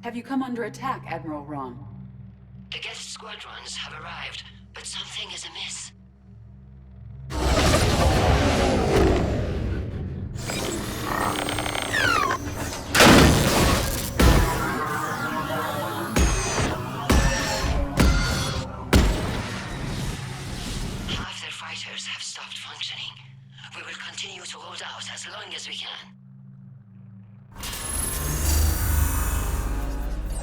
Have you come under attack, Admiral Ron? The guest squadrons have arrived, but something is amiss. Half their fighters have stopped functioning. We will continue to hold out as long as we can.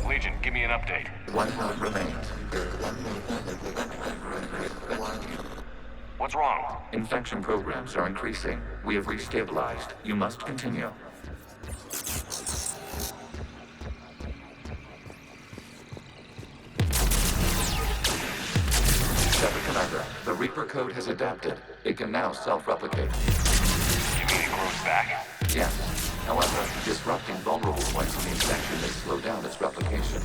Legion, give me an update. One node remains. What's wrong? Infection programs are increasing. We have restabilized. You must continue. Shepard Commander, the Reaper code has adapted. It can now self-replicate. You mean it grows back? Yes. However, disrupting vulnerable points of the infection may slow down its replication.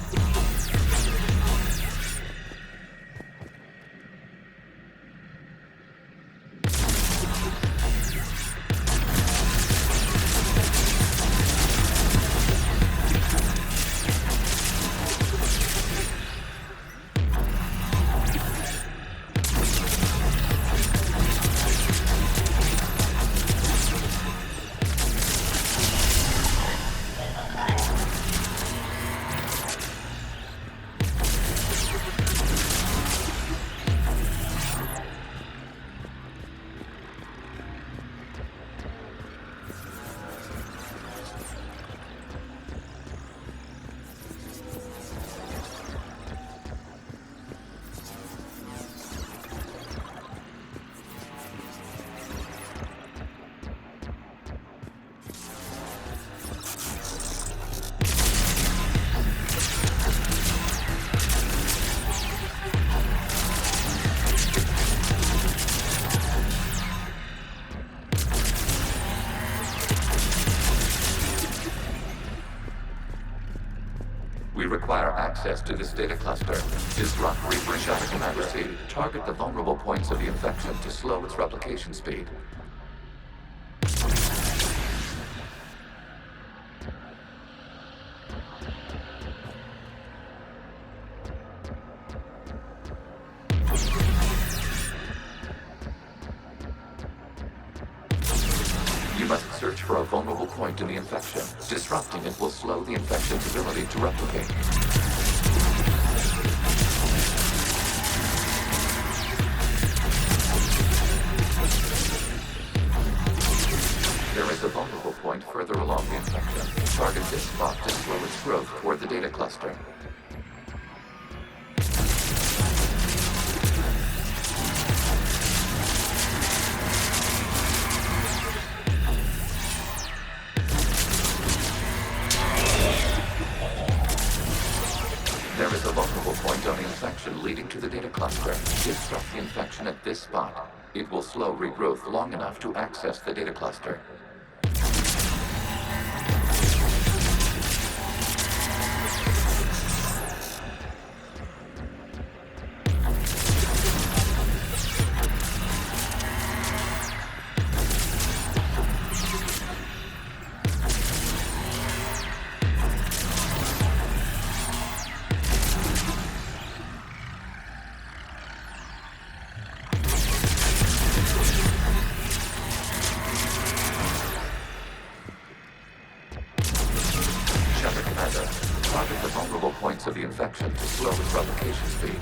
We require access to this data cluster. Disrupt Reaper Shepard Commander C. Target the vulnerable points of the infection to slow its replication speed. You must search for a vulnerable point in the infection. Disrupting it will slow the infection's ability to replicate. There is a vulnerable point further along the infection. Target this spot to slow its growth toward the data cluster. There is a vulnerable point on the infection leading to the data cluster. Disrupt the infection at this spot. It will slow regrowth long enough to access the data cluster. Target the vulnerable points of the infection to slow its replication speed.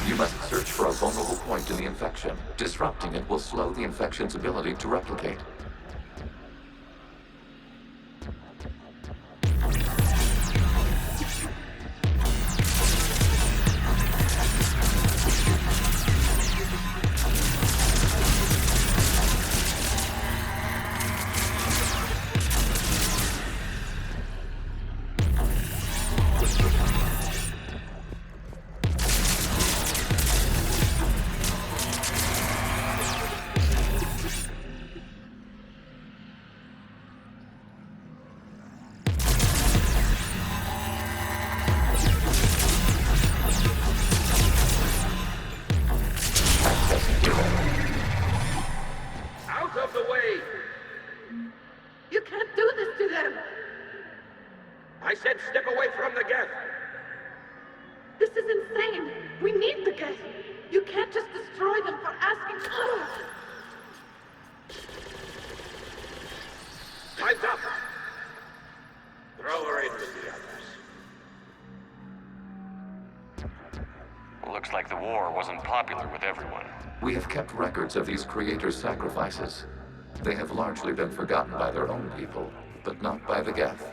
You must search for a vulnerable point in the infection. Disrupting it will slow the infection's ability to replicate. We need the gas. You can't just destroy them for asking. Time's up! Throw her in with the others. Looks like the war wasn't popular with everyone. We have kept records of these creators' sacrifices. They have largely been forgotten by their own people, but not by the Geth.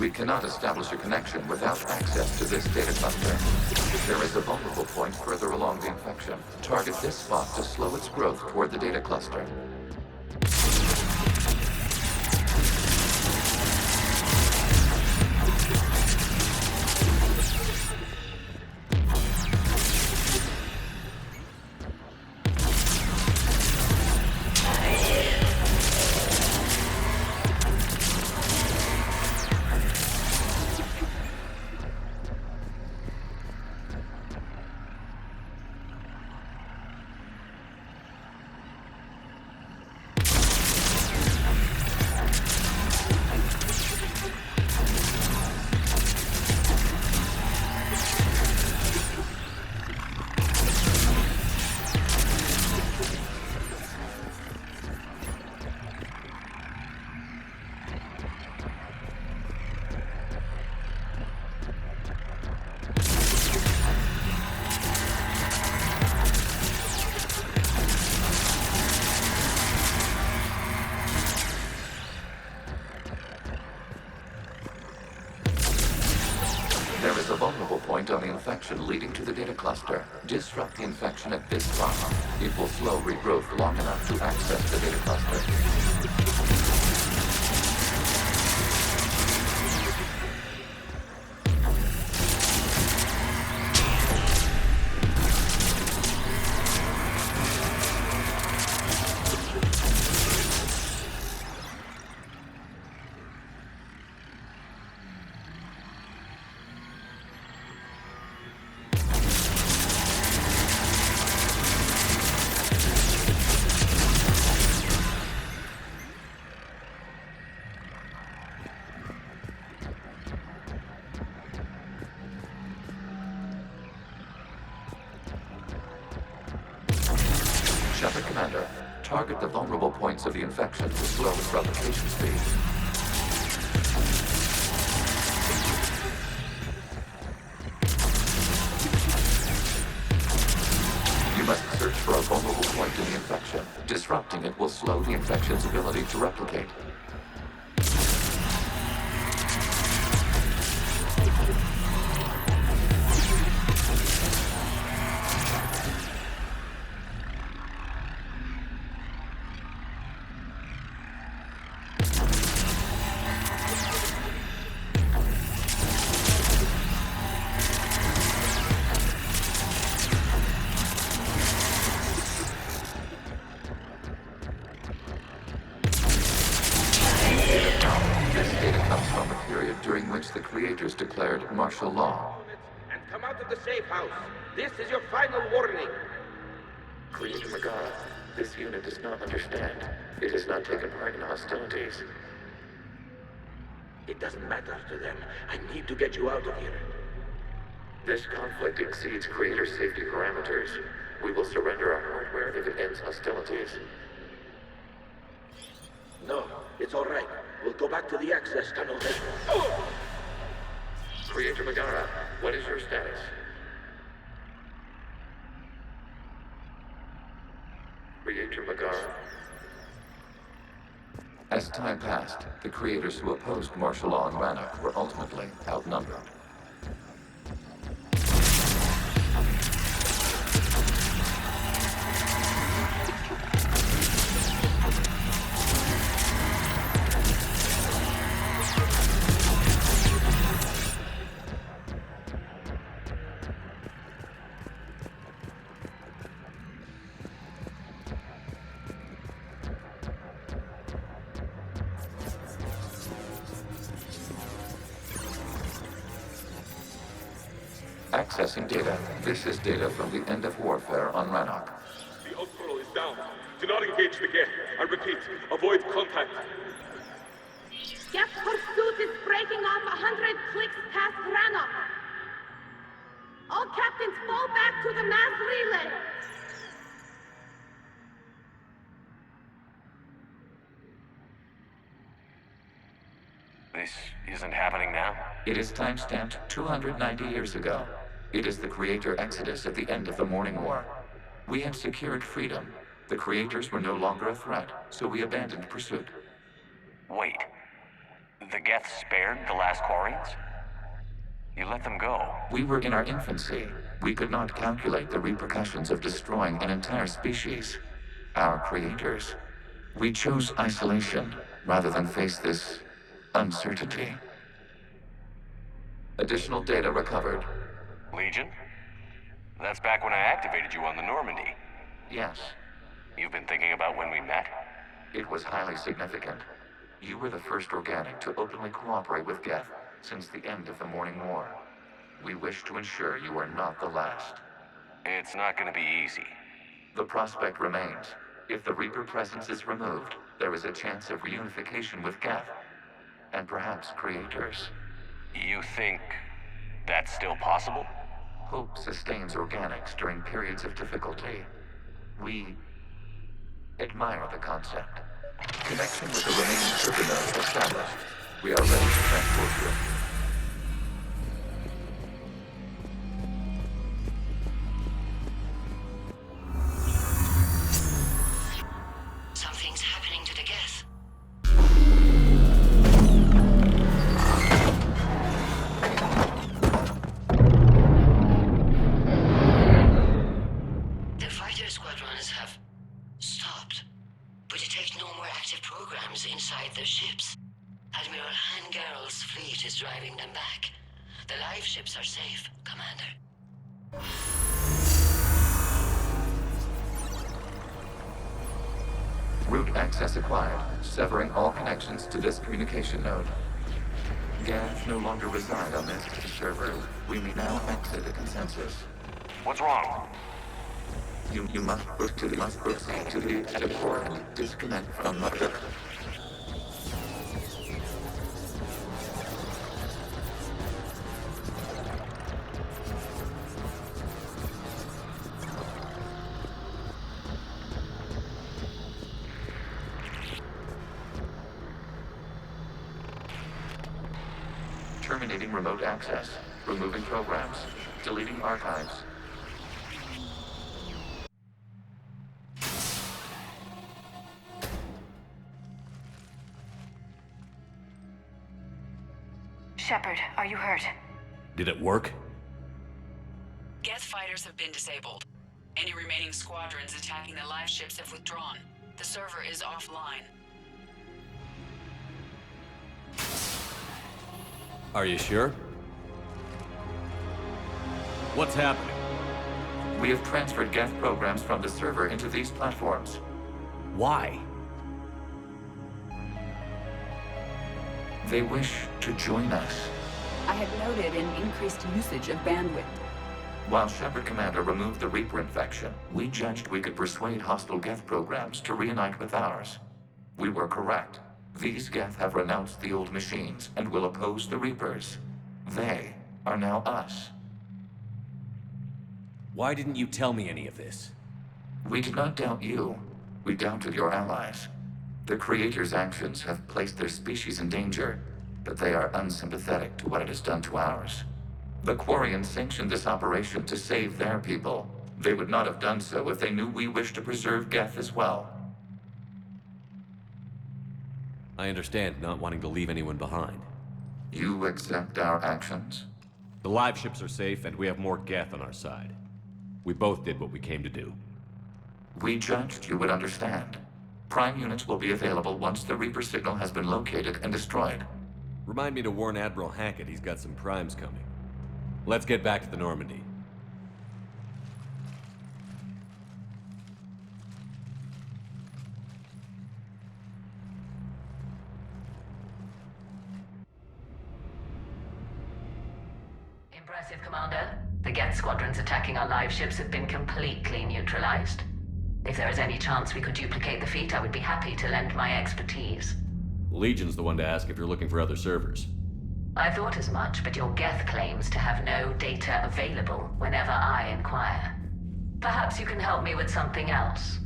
We cannot establish a connection without access to this data cluster. There is a vulnerable point further along the infection. Target this spot to slow its growth toward the data cluster. There is a vulnerable point on the infection leading to the data cluster. Disrupt the infection at this spot. It will slow regrowth long enough to access the data cluster. Shepard, Commander, target the vulnerable points of the infection to slow its replication speed. You must search for a vulnerable point in the infection. Disrupting it will slow the infection's ability to replicate. martial law. And come out of the safe house. This is your final warning. Creator Megara, this unit does not understand. It has not taken part in hostilities. It doesn't matter to them. I need to get you out of here. This conflict exceeds Creator safety parameters. We will surrender our hardware if it ends hostilities. No, it's all right. We'll go back to the access tunnel then. Creator Megara, what is your status? Creator Megara. As time passed, the creators who opposed martial law in Rannoch were ultimately outnumbered. Accessing data. This is data from the end of warfare on Rannoch. The outflow is down. Do not engage the gate. I repeat, avoid contact. Geth pursuit is breaking off 100 clicks past Rannoch. All captains fall back to the mass relay. This isn't happening now? It is timestamped 290 years ago. It is the Creator Exodus at the end of the Morning War. We had secured freedom. The Creators were no longer a threat, so we abandoned pursuit. Wait. The Geth spared the last Quarians? You let them go. We were in our infancy. We could not calculate the repercussions of destroying an entire species. Our Creators. We chose isolation rather than face this uncertainty. Additional data recovered. Legion? That's back when I activated you on the Normandy. Yes, You've been thinking about when we met? it was highly significant. You were the first organic to openly cooperate with Geth since the end of the Morning War. We wish to ensure you are not the last. It's not gonna be easy. The prospect remains. If the Reaper presence is removed, there is a chance of reunification with Geth. And perhaps Creators. You think that's still possible? Hope sustains organics during periods of difficulty. We admire the concept. Connection with the remaining server nodes established. We are ready to transport you. Something's happening to the Geth. The fighter squadrons have stopped. We detect no more active programs inside their ships. Admiral Hangarl's fleet is driving them back. The live ships are safe, Commander. Route access acquired, severing all connections to this communication node. Geth no longer reside on this server. We may now exit the consensus. What's wrong? You must proceed to the exit port and disconnect from the... Terminating remote access, removing programs, deleting archives. Shepard, are you hurt? Did it work? Geth fighters have been disabled. Any remaining squadrons attacking the live ships have withdrawn. The server is offline. Are you sure? What's happening? We have transferred Geth programs from the server into these platforms. Why? They wish to join us. I had noted an increased usage of bandwidth. While Shepard Commander removed the Reaper infection, we judged we could persuade hostile Geth programs to reunite with ours. We were correct. These Geth have renounced the old machines and will oppose the Reapers. They are now us. Why didn't you tell me any of this? We did not doubt you. We doubted your allies. The Creator's actions have placed their species in danger, but they are unsympathetic to what it has done to ours. The Quarians sanctioned this operation to save their people. They would not have done so if they knew we wished to preserve Geth as well. I understand not wanting to leave anyone behind. You accept our actions? The live ships are safe, and we have more Geth on our side. We both did what we came to do. We judged you would understand. Prime units will be available once the Reaper signal has been located and destroyed. Remind me to warn Admiral Hackett he's got some primes coming. Let's get back to the Normandy. Impressive, Commander. The Geth squadrons attacking our live ships have been completely neutralized. If there is any chance we could duplicate the feat, I would be happy to lend my expertise. Legion's the one to ask if you're looking for other servers. I thought as much, but your Geth claims to have no data available whenever I inquire. Perhaps you can help me with something else.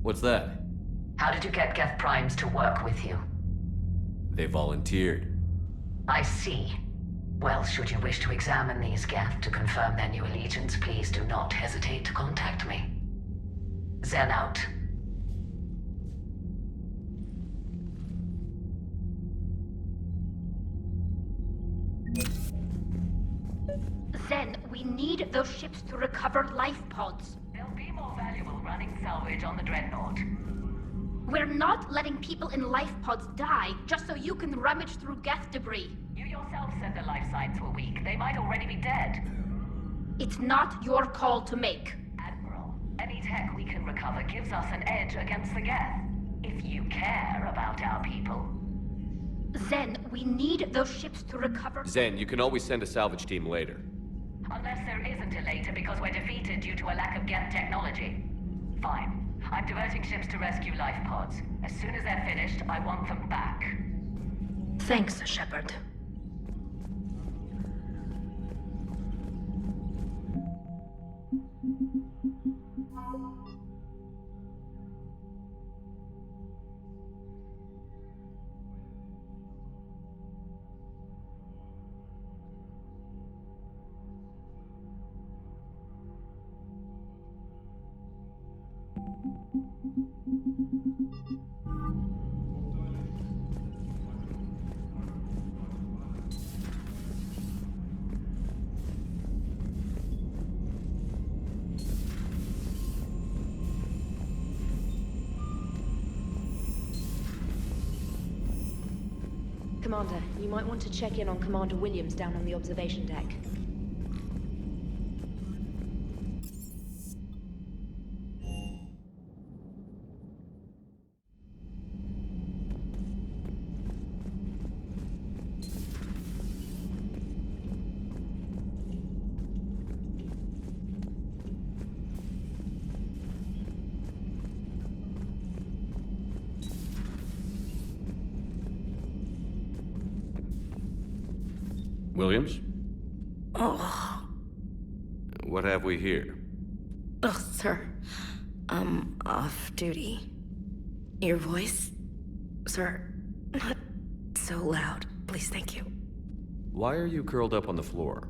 What's that? How did you get Geth primes to work with you? They volunteered. I see. Well, should you wish to examine these Geth to confirm their new allegiance, please do not hesitate to contact me. Zen out. Zen, we need those ships to recover life pods. They'll be more valuable running salvage on the Dreadnought. We're not letting people in life pods die just so you can rummage through Geth debris. You yourself said the life signs were weak. They might already be dead. It's not your call to make. Admiral, any tech we can recover gives us an edge against the Geth. If you care about our people. Zen, we need those ships to recover. Zen, you can always send a salvage team later. Unless there isn't a later because we're defeated due to a lack of Geth technology. Fine. I'm diverting ships to rescue life pods. As soon as they're finished, I want them back. Thanks, Shepard. Commander, you might want to check in on Commander Williams down on the observation deck. Williams? Oh. What have we here? Oh, sir. I'm off duty. Your voice? Sir, not so loud. Please, thank you. Why are you curled up on the floor?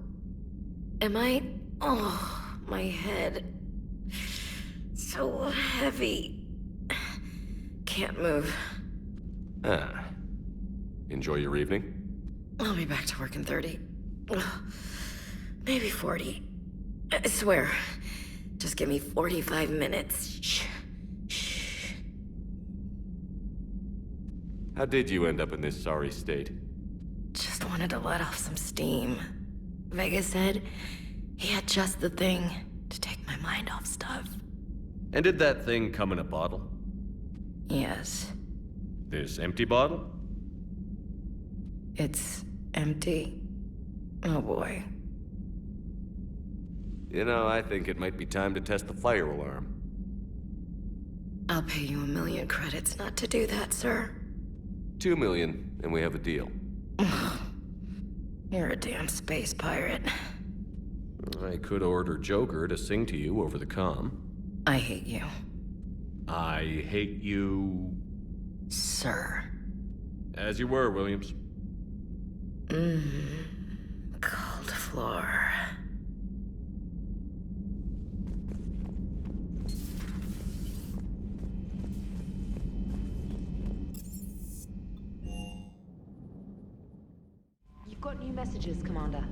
Am I? Oh, my head. So heavy. Can't move. Ah. Enjoy your evening? I'll be back to work in 30. Ugh, maybe 40. I swear. Just give me 45 minutes. Shh. Shh. How did you end up in this sorry state? Just wanted to let off some steam. Vega said he had just the thing to take my mind off stuff. And did that thing come in a bottle? Yes. This empty bottle? It's empty. Oh boy. You know, I think it might be time to test the fire alarm. I'll pay you 1,000,000 credits not to do that, sir. 2 million, and we have a deal. You're a damn space pirate. I could order Joker to sing to you over the comm. I hate you. I hate you... Sir. As you were, Williams. Cold floor. You've got new messages, Commander.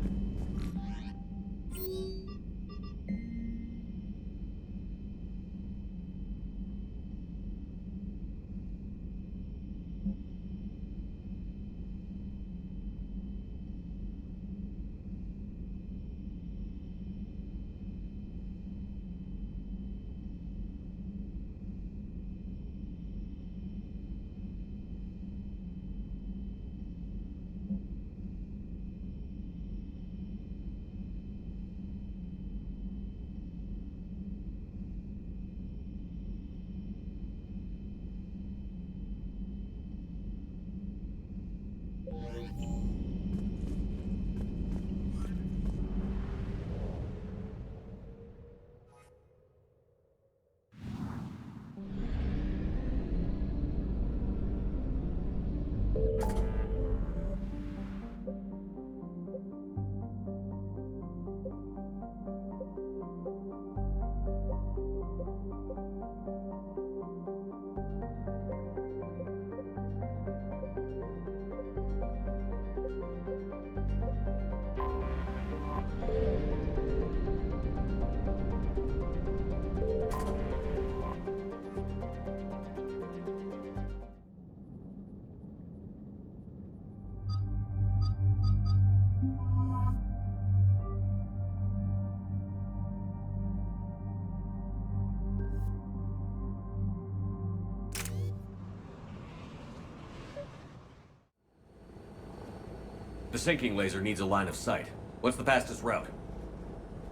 The sinking laser needs a line of sight. What's the fastest route?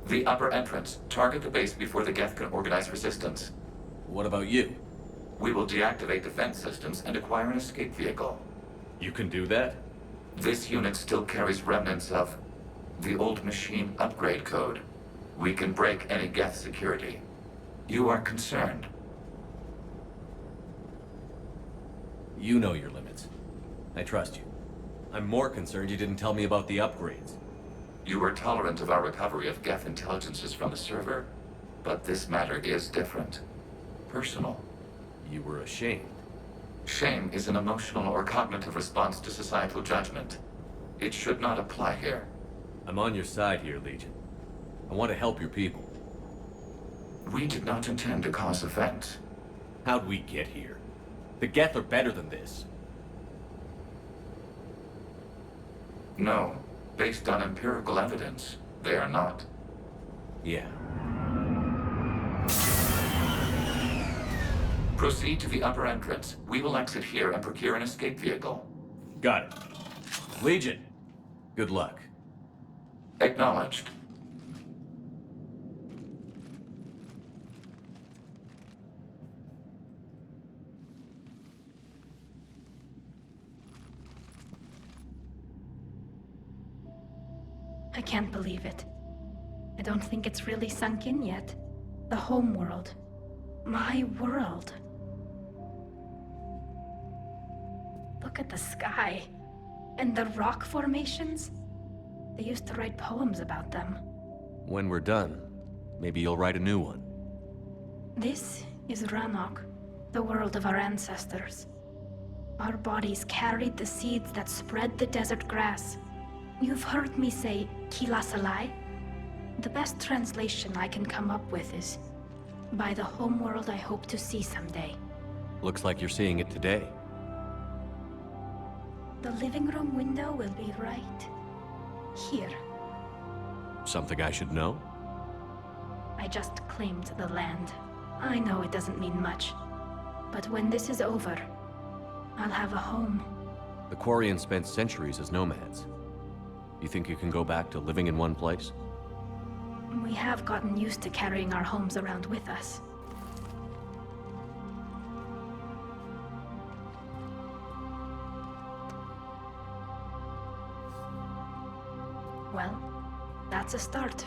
The upper entrance. Target the base before the Geth can organize resistance. What about you? We will deactivate defense systems and acquire an escape vehicle. You can do that? This unit still carries remnants of the old machine upgrade code. We can break any Geth security. You are concerned. You know your limits. I trust you. I'm more concerned you didn't tell me about the upgrades. You were tolerant of our recovery of Geth intelligences from the server, but this matter is different. Personal. You were ashamed. Shame is an emotional or cognitive response to societal judgment. It should not apply here. I'm on your side here, Legion. I want to help your people. We did not intend to cause offense. How'd we get here? The Geth are better than this. No. Based on empirical evidence, they are not. Yeah. Proceed to the upper entrance. We will exit here and procure an escape vehicle. Got it. Legion, good luck. Acknowledged. I can't believe it. I don't think it's really sunk in yet. The home world. My world. Look at the sky. And the rock formations. They used to write poems about them. When we're done, maybe you'll write a new one. This is Ranok, the world of our ancestors. Our bodies carried the seeds that spread the desert grass. You've heard me say, Kilasalai? The best translation I can come up with is, by the homeworld I hope to see someday. Looks like you're seeing it today. The living room window will be right here. Something I should know? I just claimed the land. I know it doesn't mean much. But when this is over, I'll have a home. The Quarians spent centuries as nomads. You think you can go back to living in one place? We have gotten used to carrying our homes around with us. Well, that's a start.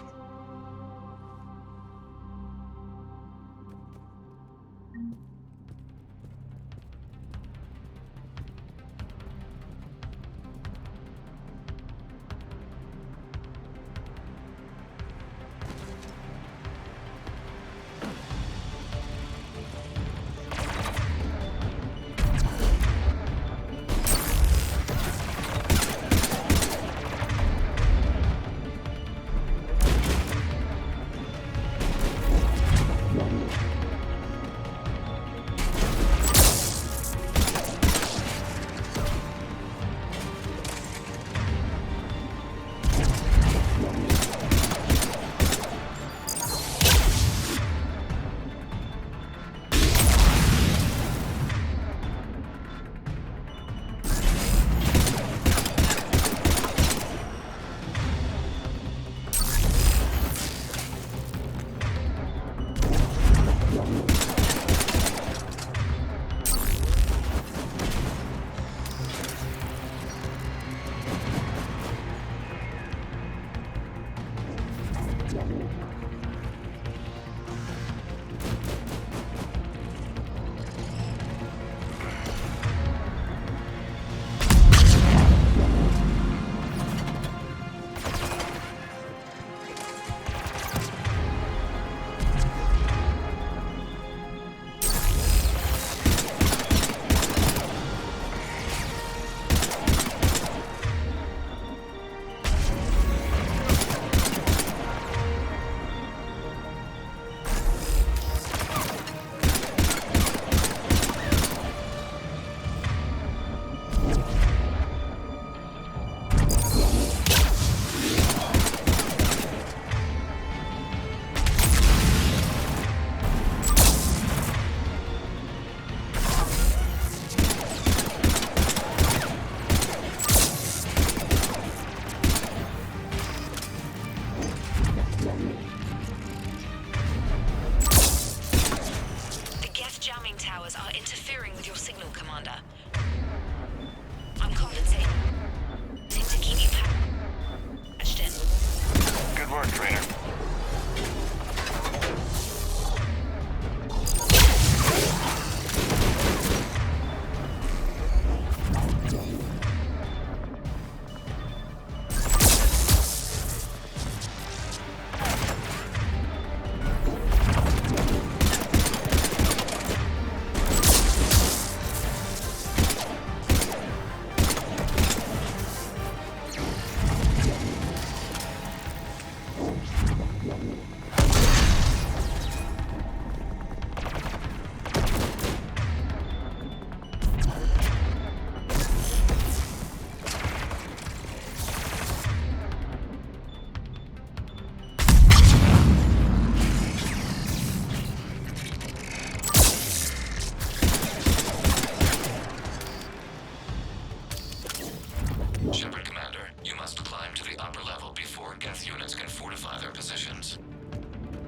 Shepard, Commander, you must climb to the upper level before Geth units can fortify their positions.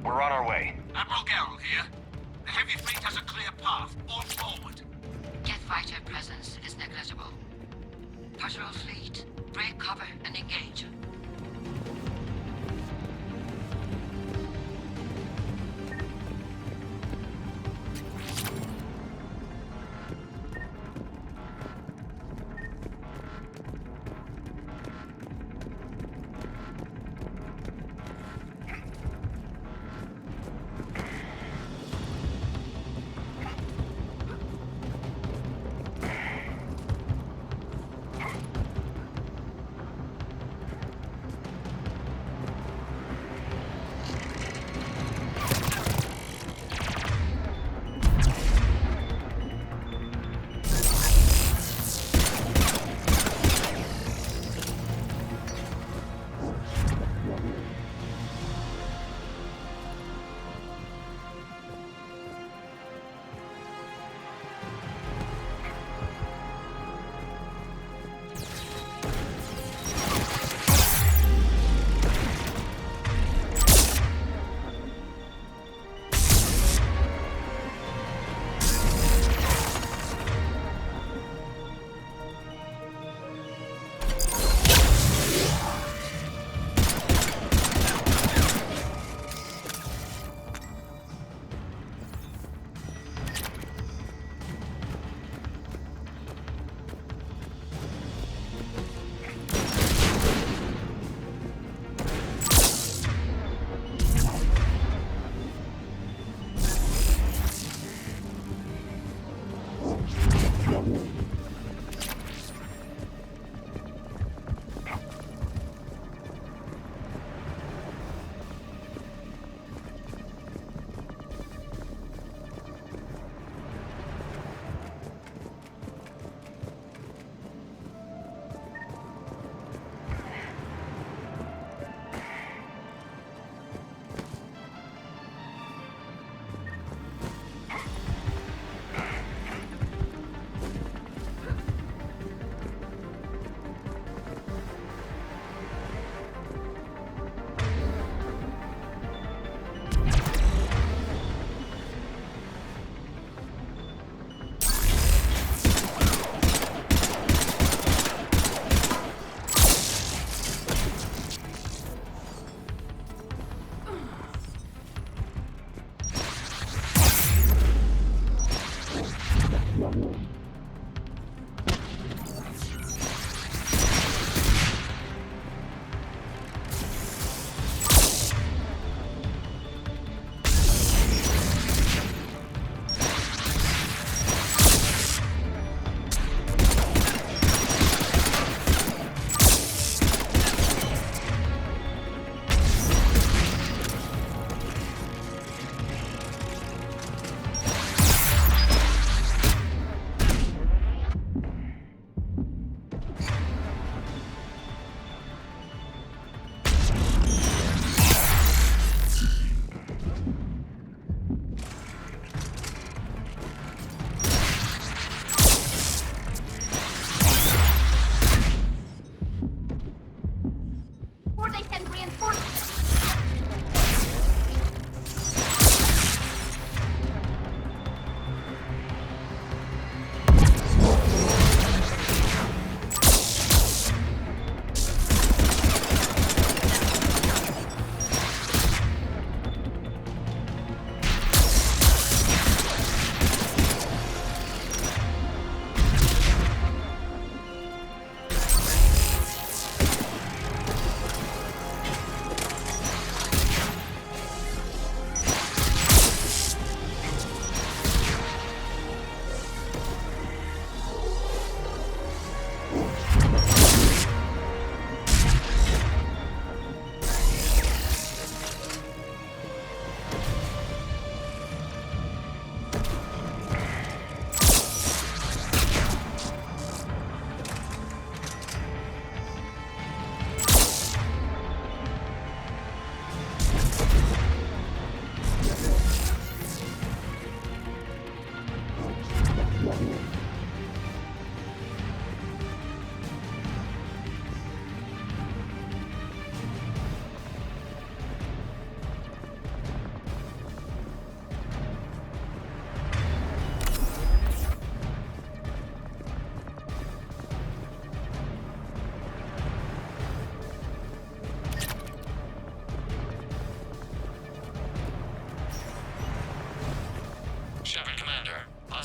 We're on our way. Admiral Garrel here. The heavy fleet has a clear path. All forward. Geth fighter presence is negligible. Patrol fleet, break cover and engage.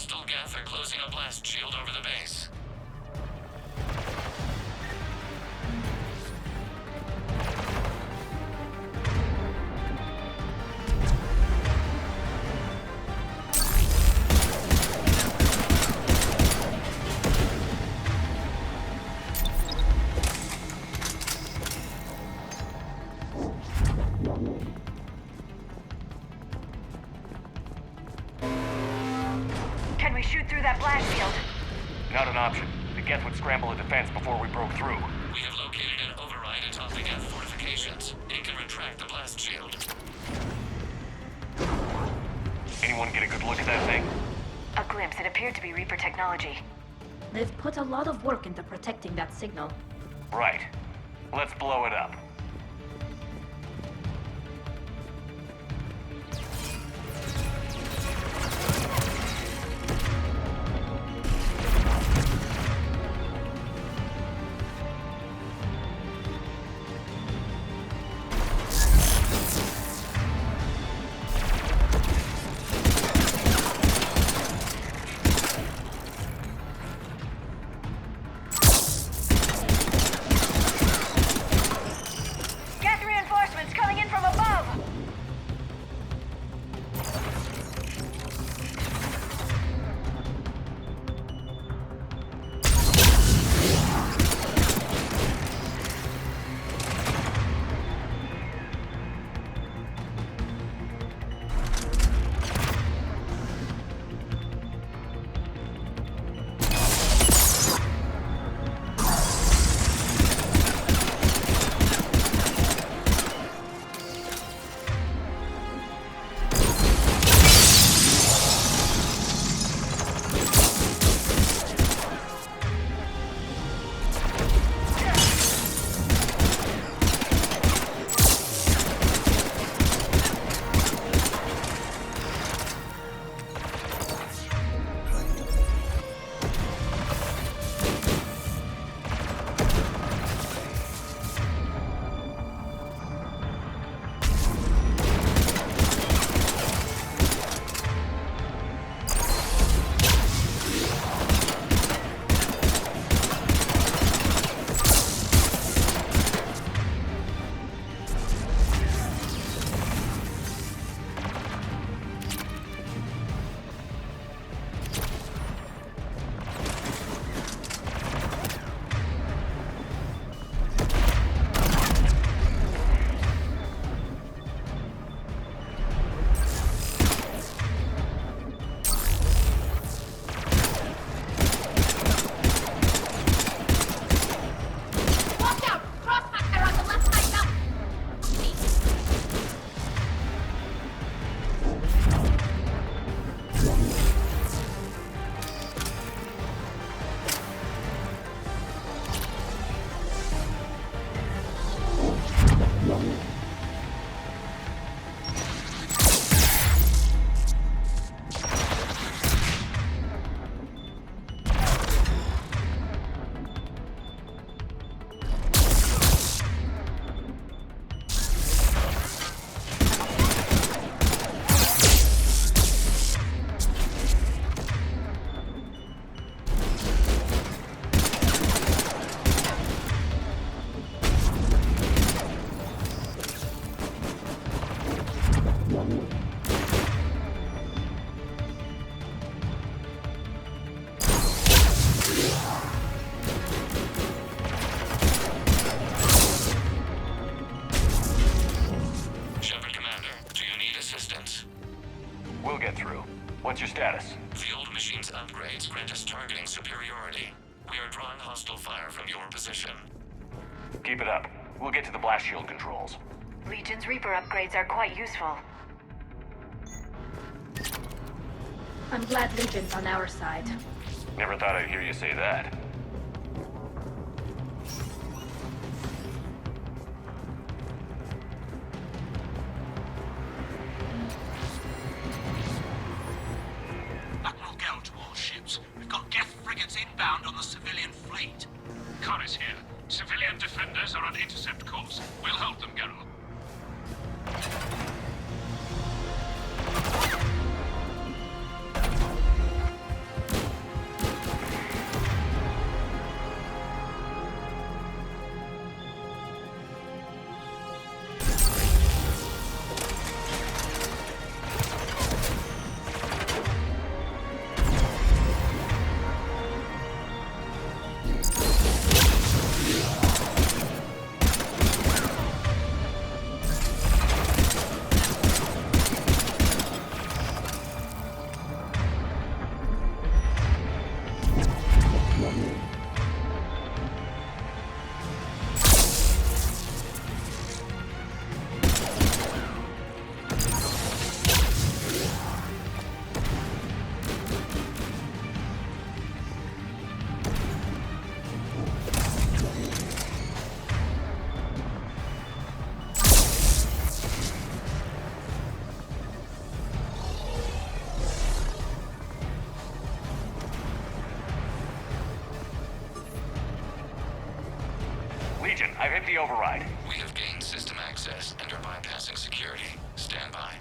Hostile Geth are closing a blast shield over the base. Can we shoot through that blast shield? Not an option. The Geth would scramble a defense before we broke through. We have located an override atop the Geth fortifications. It can retract the blast shield. Anyone get a good look at that thing? A glimpse. It appeared to be Reaper technology. They've put a lot of work into protecting that signal. Right. Let's blow it up. Geth reinforcements coming in from above! We'll get through. What's your status? The old machine's upgrades grant us targeting superiority. We are drawing hostile fire from your position. Keep it up. We'll get to the blast shield controls. Legion's Reaper upgrades are quite useful. I'm glad Legion's on our side. Never thought I'd hear you say that. Admiral Gell to all ships. We've got Geth frigates inbound on the civilian fleet. Connor's here. Civilian defenders are on intercept course. We'll hold them, Geralt. the override. We have gained system access and are bypassing security. Stand by.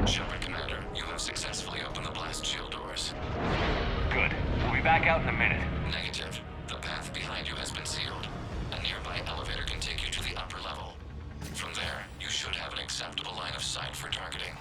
Shepard, Commander, you have successfully opened the blast shield doors. Good. We'll be back out in a minute. Negative. The path behind you has been sealed. A nearby elevator can take you to the upper level. From there, you should have an acceptable line of sight for targeting.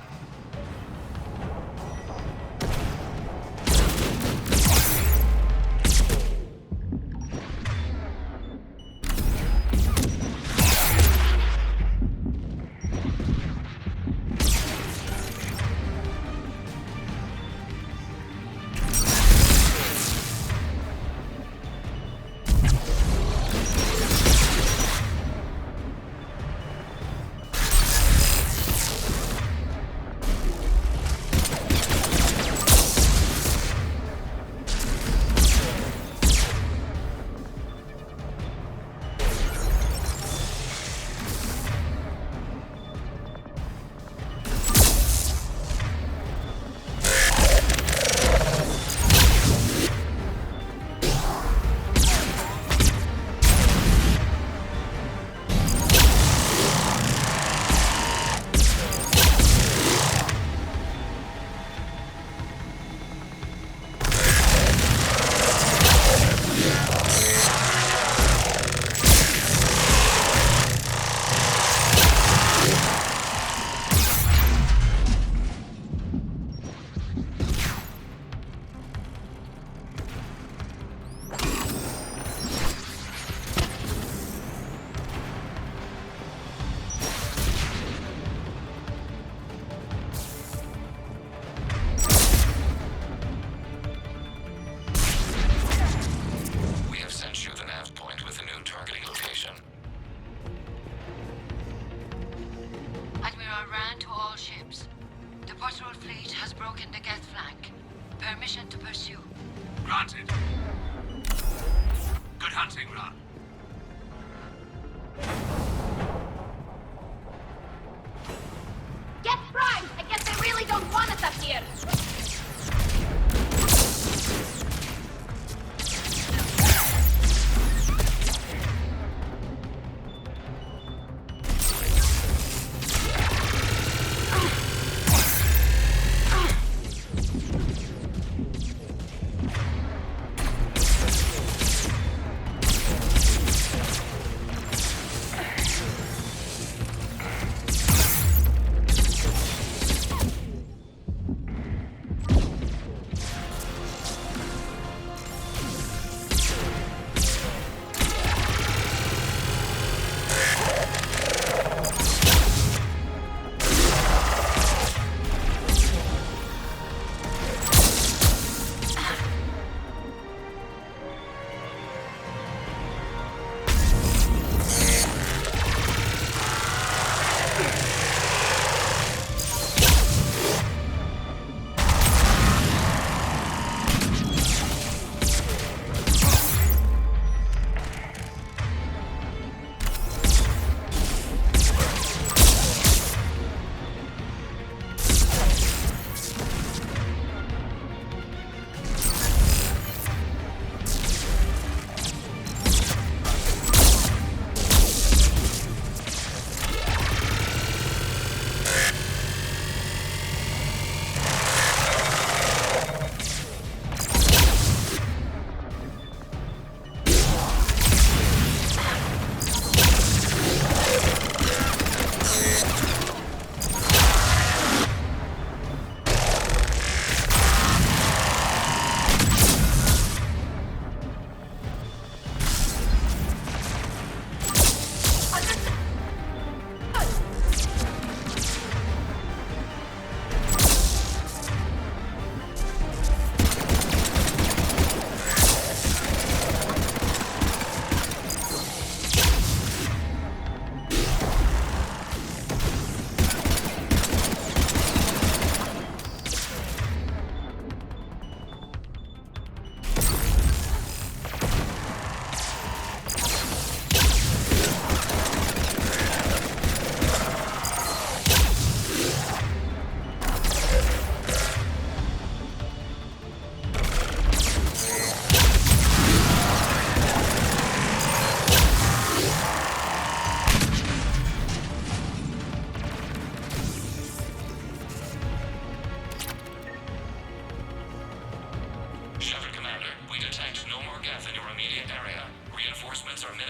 Permission to pursue. Granted. Good hunting, Ron. Get primed! I guess they really don't want us up here!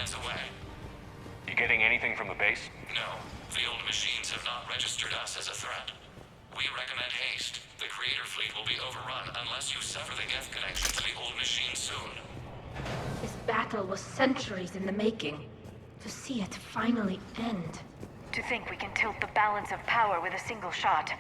minutes away. You getting anything from the base? No, the old machines have not registered us as a threat. We recommend haste. The Creator Fleet will be overrun unless you sever the Geth connection to the old machine soon. This battle was centuries in the making. To see it finally end. To think we can tilt the balance of power with a single shot.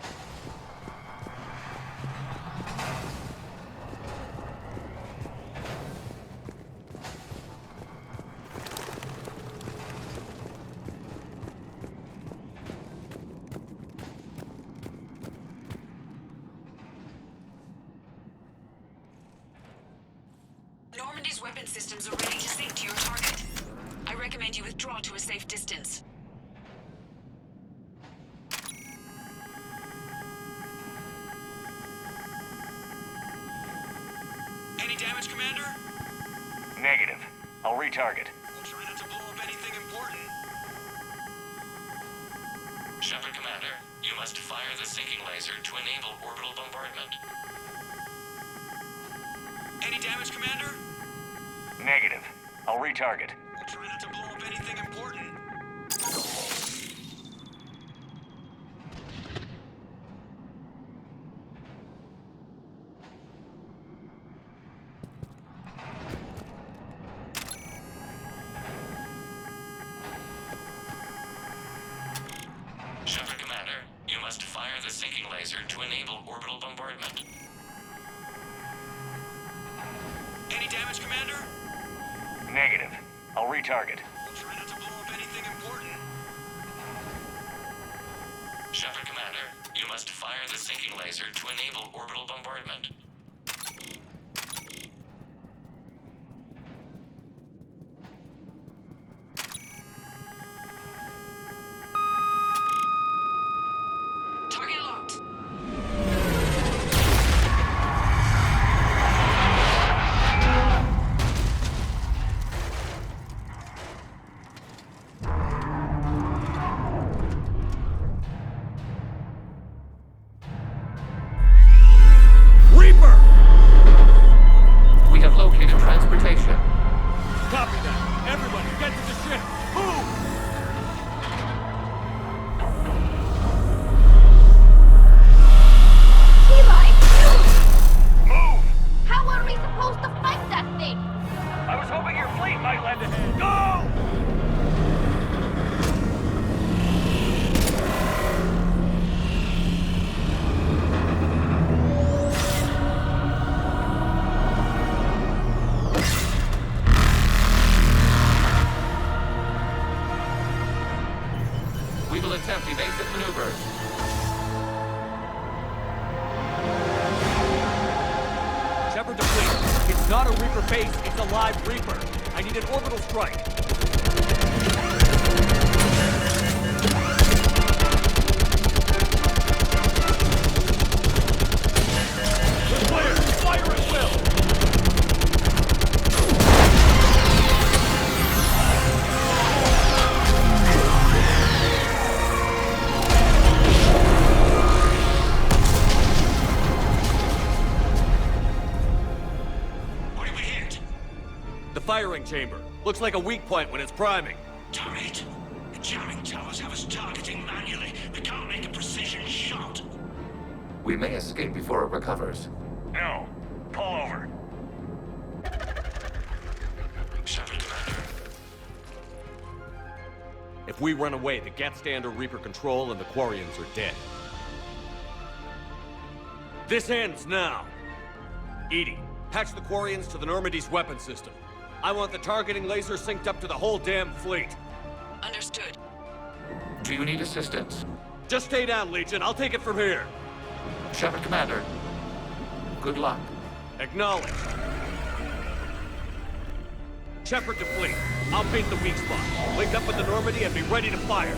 Normandy's weapon systems are ready to sink to your target. I recommend you withdraw to a safe distance. Any damage, Commander? Negative. I'll retarget. We'll try not to blow up anything important. Shepard, Commander, you must fire the sinking laser to enable orbital bombardment. Any damage, Commander? Negative. I'll retarget. We'll try not to blow up anything important. Shepard, Commander, you must fire the sinking laser to enable orbital bombardment. Any damage, Commander? Negative. I'll retarget. We'll try not to blow up anything important. Shepard, Commander, you must fire the sinking laser to enable orbital bombardment. Target locked. Reaper! We have located transportation. Copy that. Everybody, get to the ship. Move! Eli! Move! How are we supposed to fight that thing? I was hoping your fleet might lend a hand. Go! We will attempt evasive maneuvers. Shepard to fleet. It's not a Reaper base, it's a live Reaper. I need an orbital strike. We're clear! Fire at will! What did we hit? The firing chamber. Looks like a weak point when it's priming. Turret! The jamming towers have us targeting manually. We can't make a precision shot. We may escape before it recovers. No. Pull over. Shepard, Commander. If we run away, the Geth stay under Reaper control and the Quarians are dead. This ends now. Edie, patch the Quarians to the Normandy's weapon system. I want the targeting laser synced up to the whole damn fleet. Understood. Do you need assistance? Just stay down, Legion. I'll take it from here. Shepard, Commander. Good luck. Acknowledged. Shepard to fleet. I'll bait the weak spot. Link up with the Normandy and be ready to fire.